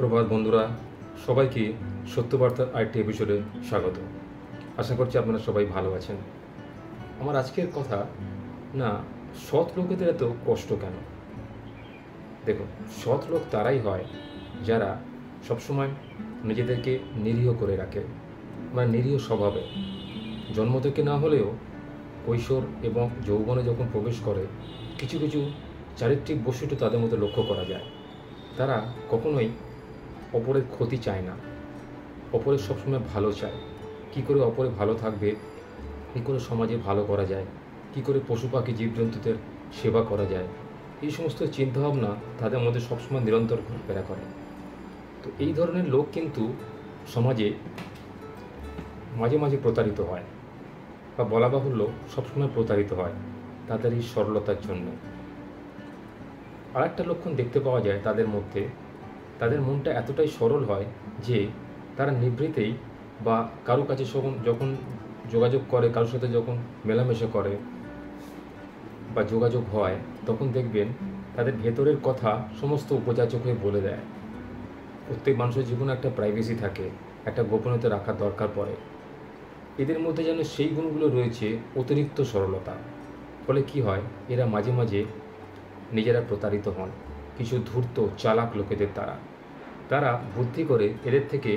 সুপ্রভাত বন্ধুরা, সবাইকে সত্যবার্তার আরেকটি এপিসোডে স্বাগত। আশা করছি আপনারা সবাই ভালো আছেন। আমার আজকের কথা না, সৎ লোকেদের এত কষ্ট কেন? দেখুন, সৎ লোক তারাই হয় যারা সবসময় নিজেদেরকে নিরীহ করে রাখে, মানে নিরীহ স্বভাবে। জন্ম থেকে না হলেও কৈশোর এবং যৌবনে যখন প্রবেশ করে কিছু কিছু চারিত্রিক বৈশিষ্ট্য তাদের মধ্যে লক্ষ্য করা যায়। তারা কখনোই অপরের ক্ষতি চায় না, অপরের সবসময় ভালো চায়। কী করে অপরে ভালো থাকবে, কী করে সমাজে ভালো করা যায়, কী করে পশু পাখি জীবজন্তুদের সেবা করা যায়, এই সমস্ত চিন্তাভাবনা তাদের মধ্যে সবসময় নিরন্তর ঘোরাফেরা করে। তো এই ধরনের লোক কিন্তু সমাজে মাঝে মাঝে প্রতারিত হয়, বা বলা বাহুল্য সবসময় প্রতারিত হয় তাদের এই সরলতার জন্য। আর একটা লক্ষণ দেখতে পাওয়া যায় তাদের মধ্যে, তাদের মনটা এতটাই সরল হয় যে তারা নিভৃতেই বা কারো কাছে যখন যোগাযোগ করে, কারোর সাথে যখন মেলামেশা করে বা যোগাযোগ হয়, তখন দেখবেন তাদের ভেতরের কথা সমস্ত উপযাচক হয়ে বলে দেয়। প্রত্যেক মানুষের জীবনে একটা প্রাইভেসি থাকে, একটা গোপনীয়তা রাখার দরকার পড়ে। এদের মধ্যে যেন সেই গুণগুলো রয়েছে, অতিরিক্ত সরলতা। ফলে কি হয়, এরা মাঝে মাঝে নিজেরা প্রতারিত হন কিছু ধূর্ত চালাক লোকেদের দ্বারা। তারা বুদ্ধি করে এদের থেকে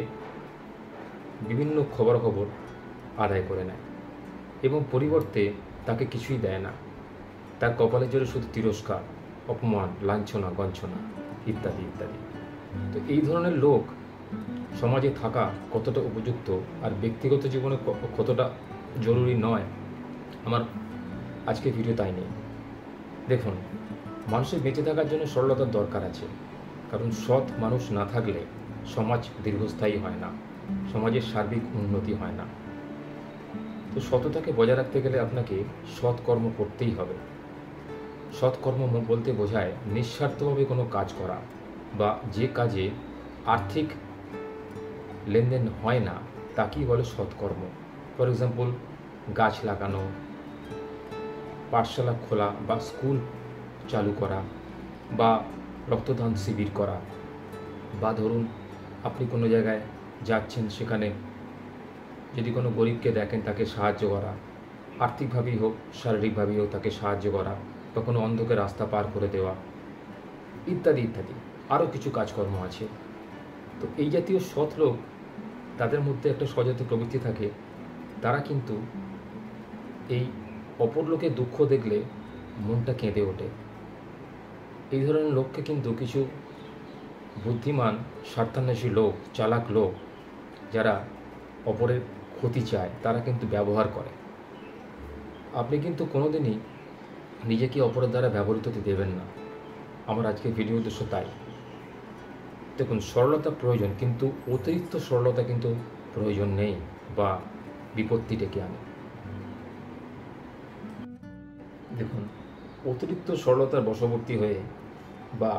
বিভিন্ন খবরাখবর আদায় করে নেয় এবং পরিবর্তে তাকে কিছুই দেয় না। তার কপালে জোরে শুধু তিরস্কার, অপমান, লাঞ্ছনা, গঞ্ছনা ইত্যাদি ইত্যাদি। তো এই ধরনের লোক সমাজে থাকা কতটা উপযুক্ত আর ব্যক্তিগত জীবনে কতটা জরুরি নয়, আমার আজকে ভিডিও তাই নেই। দেখুন, মানুষের বেঁচে থাকার জন্য সরলতার দরকার আছে, কারণ সৎ মানুষ না থাকলে সমাজ দীর্ঘস্থায়ী হয় না, সমাজের সার্বিক উন্নতি হয় না। তো সততাকে বজায় রাখতে গেলে আপনাকে সৎকর্ম করতেই হবে। সৎকর্ম বলতে বোঝায় নিঃস্বার্থভাবে কোনো কাজ করা, বা যে কাজে আর্থিক লেনদেন হয় না তাকেই বলে সৎকর্ম। ফর এক্সাম্পল, গাছ লাগানো, পাঠশালা খোলা বা স্কুল চালু করা, বা রক্তদান শিবির করা, বা ধরুন আপনি কোনো জায়গায় যাচ্ছেন, সেখানে যদি কোনো গরিবকে দেখেন তাকে সাহায্য করা, আর্থিকভাবেই হোক শারীরিকভাবেই হোক তাকে সাহায্য করা, বা কোনো অন্ধকে রাস্তা পার করে দেওয়া ইত্যাদি ইত্যাদি। আরও কিছু কাজকর্ম আছে। তো এই জাতীয় সৎ লোক, তাদের মধ্যে একটা সজাত প্রবৃত্তি থাকে। তারা কিন্তু এই অপর লোকের দুঃখ দেখলে মনটা কেঁদে ওঠে। এই ধরনের লোককে কিন্তু কিছু বুদ্ধিমান স্বার্থান্বেষী লোক, চালাক লোক, যারা অপরের ক্ষতি চায়, তারা কিন্তু ব্যবহার করে। আপনি কিন্তু কোনোদিনই নিজেকে অপরের দ্বারা ব্যবহৃত হতে দেবেন না। আমার আজকের ভিডিও উদ্দেশ্য তাই। দেখুন, সরলতা প্রয়োজন, কিন্তু অতিরিক্ত সরলতা কিন্তু প্রয়োজন নেই, বা বিপত্তি ডেকে আনে। দেখুন, অতিরিক্ত সরলতার বশবর্তী হয়ে বা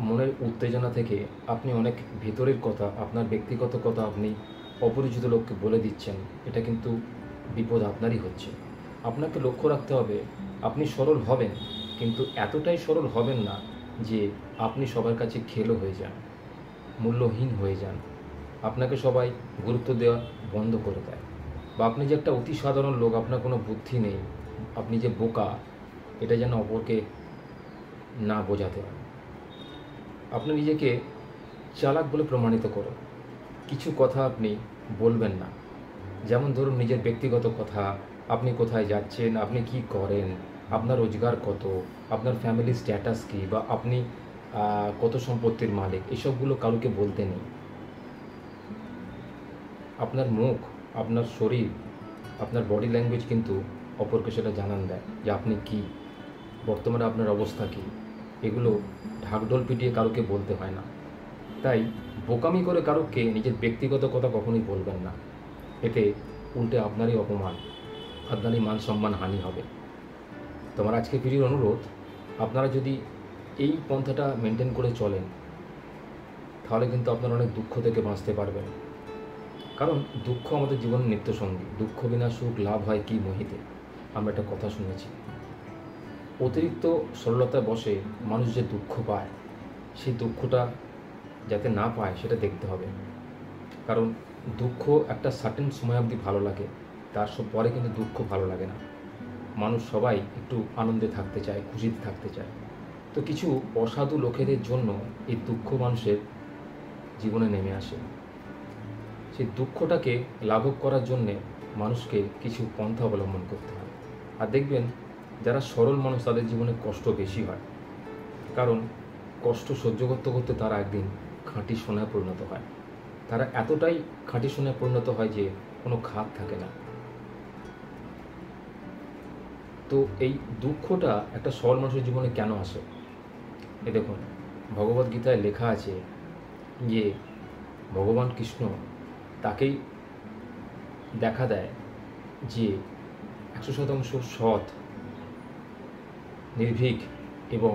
মনের উত্তেজনা থেকে আপনি অনেক ভেতরের কথা, আপনার ব্যক্তিগত কথা আপনি অপরিচিত লোককে বলে দিচ্ছেন, এটা কিন্তু বিপদ আপনারই হচ্ছে। আপনাকে লক্ষ্য রাখতে হবে, আপনি সরল হবেন, কিন্তু এতটাই সরল হবেন না যে আপনি সবার কাছে খেলো হয়ে যান, মূল্যহীন হয়ে যান, আপনাকে সবাই গুরুত্ব দেওয়া বন্ধ করে দেয়, বা আপনি যে একটা অতি সাধারণ লোক, আপনার কোনো বুদ্ধি নেই, আপনি যে বোকা, এটা যেন অপরকে না বোঝাতে হয়। আপনি নিজেকে চালাক বলে প্রমাণিত করুন। কিছু কথা আপনি বলবেন না, যেমন ধরুন নিজের ব্যক্তিগত কথা, আপনি কোথায় যাচ্ছেন, আপনি কি করেন, আপনার রোজগার কত, আপনার ফ্যামিলি স্ট্যাটাস কী, বা আপনি কত সম্পত্তির মালিক, এসবগুলো কাউকে বলতে নেই। আপনার মুখ, আপনার শরীর, আপনার বডি ল্যাঙ্গুয়েজ কিন্তু অপরকে সেটা জানান দেয় যে আপনি কি, বর্তমানে আপনার অবস্থা কী। এগুলো ঢাকঢোল পিটিয়ে কারোকে বলতে হয় না। তাই বোকামি করে কারোকে নিজের ব্যক্তিগত কথা কখনোই বলবেন না, এতে উল্টে আপনারই অপমান, আপনারই মান সম্মান হানি হবে। তোমার আজকে ভিডিওর অনুরোধ, আপনারা যদি এই পন্থাটা মেনটেন করে চলেন, তাহলে কিন্তু আপনারা অনেক দুঃখ থেকে বাঁচতে পারবেন। কারণ দুঃখ আমাদের জীবনের নিত্যসঙ্গী। দুঃখ বিনা সুখ লাভ হয় কি মোহিতে, আমরা একটা কথা শুনেছি। অতিরিক্ত সরলতায় বসে মানুষ যে দুঃখ পায়, সেই দুঃখটা যাতে না পায় সেটা দেখতে হবে। কারণ দুঃখ একটা সার্টেন সময় অবধি ভালো লাগে, তার সব পরে কিন্তু দুঃখ ভালো লাগে না। মানুষ সবাই একটু আনন্দে থাকতে চায়, খুশিতে থাকতে চায়। তো কিছু অসাধু লোকেদের জন্য এই দুঃখ মানুষের জীবনে নেমে আসে। সেই দুঃখটাকে লাঘব করার জন্যে মানুষকে কিছু পন্থা অবলম্বন করতে হয়। আর দেখবেন যারা সরল মানুষ তাদের জীবনে কষ্ট বেশি হয়, কারণ কষ্ট সহ্য করতে করতে তারা একদিন খাঁটি সোনায় পরিণত হয়। তারা এতটাই খাঁটি সোনায় পরিণত হয় যে কোনো খাত থাকে না। তো এই দুঃখটা একটা সরল মানুষের জীবনে কেন আসে? দেখুন, ভগবদ্গীতায় লেখা আছে যে ভগবান কৃষ্ণ তাকেই দেখা দেয় যে 100% সৎ, নির্ভীক এবং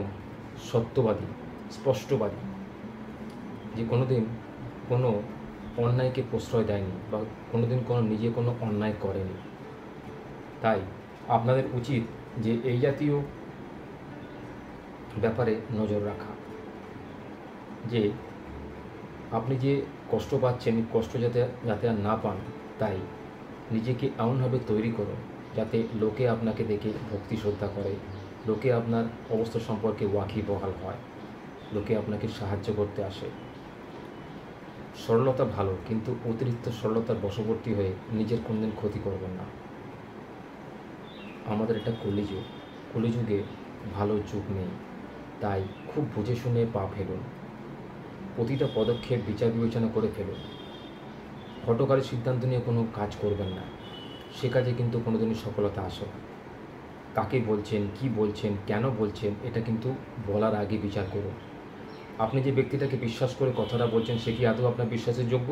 সত্যবাদী, স্পষ্টবাদী, যে কোনোদিন কোনো অন্যায়কে প্রশ্রয় দেয়নি বা কোনোদিন নিজে কোনো অন্যায় করেনি। তাই আপনাদের উচিত যে এই জাতীয় ব্যাপারে নজর রাখা, যে আপনি যে কষ্ট পাচ্ছেন কষ্ট যাতে আর না পান, তাই নিজেকে এমনভাবে তৈরি করুন যাতে লোকে আপনাকে দেখে ভক্তি শ্রদ্ধা করে, লোকে আপনার অবস্থা সম্পর্কে ওয়াকিবহাল হয়, লোকে আপনাকে সাহায্য করতে আসে। সরলতা ভালো, কিন্তু অতিরিক্ত সরলতার বশবর্তী হয়ে নিজের কোনদিন ক্ষতি করবেন না। আমাদের এটা কলিযুগ, কলিযুগে ভালো যুগ নেই, তাই খুব বুঝে শুনে পা ফেলুন, প্রতিটা পদক্ষেপ বিচার বিবেচনা করে ফেলুন। হঠকারী সিদ্ধান্ত নিয়ে কোনো কাজ করবেন না, সে কাজে কিন্তু কোনোদিনই সফলতা আসে না। কাকে বলছেন, কি বলছেন, কেন বলছেন, এটা কিন্তু বলার আগে বিচার করুন। আপনি যে ব্যক্তিটাকে বিশ্বাস করে কথাটা বলছেন সে কি আদৌ আপনার বিশ্বাসের যোগ্য?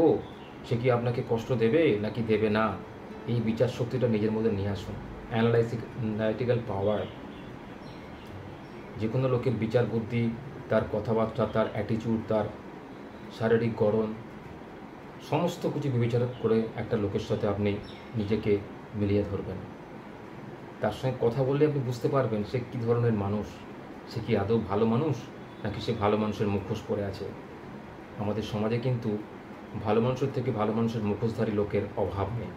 সে কি আপনাকে কষ্ট দেবে নাকি দেবে না? এই বিচার শক্তিটা নিজের মধ্যে নিয়ে আসুন। অ্যানালাইটিক্যাল পাওয়ার, যে কোনো লোকের বিচার বুদ্ধি, তার কথাবার্তা, তার অ্যাটিটিউড, তার শারীরিক গড়ন, সমস্ত কিছু বিবেচনা করে একটা লোকের সাথে আপনি নিজেকে মিলিয়ে ধরবেন। তার সঙ্গে কথা বললে আপনি বুঝতে পারবেন সে কী ধরনের মানুষ, সে কি আদৌ ভালো মানুষ নাকি সে ভালো মানুষের মুখোশ পরে আছে। আমাদের সমাজে কিন্তু ভালো মানুষের থেকে ভালো মানুষের মুখোশধারী লোকের অভাব নেই।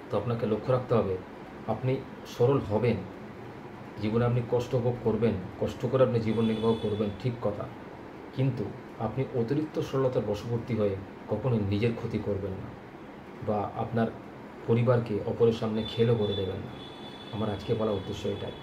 তো আপনাকে লক্ষ্য রাখতে হবে, আপনি সরল হবেন, জীবনে আপনি কষ্ট ভোগ করবেন, কষ্ট করে আপনি জীবন নির্বাহ করবেন, ঠিক কথা, কিন্তু আপনি অতিরিক্ত সরলতার বশবর্তী হয়ে কখনোই নিজের ক্ষতি করবেন না বা আপনার পরিবারকে অপরের সামনে খেলো করে দেবেন না। আমার আজকে বলা উদ্দেশ্য এটাই।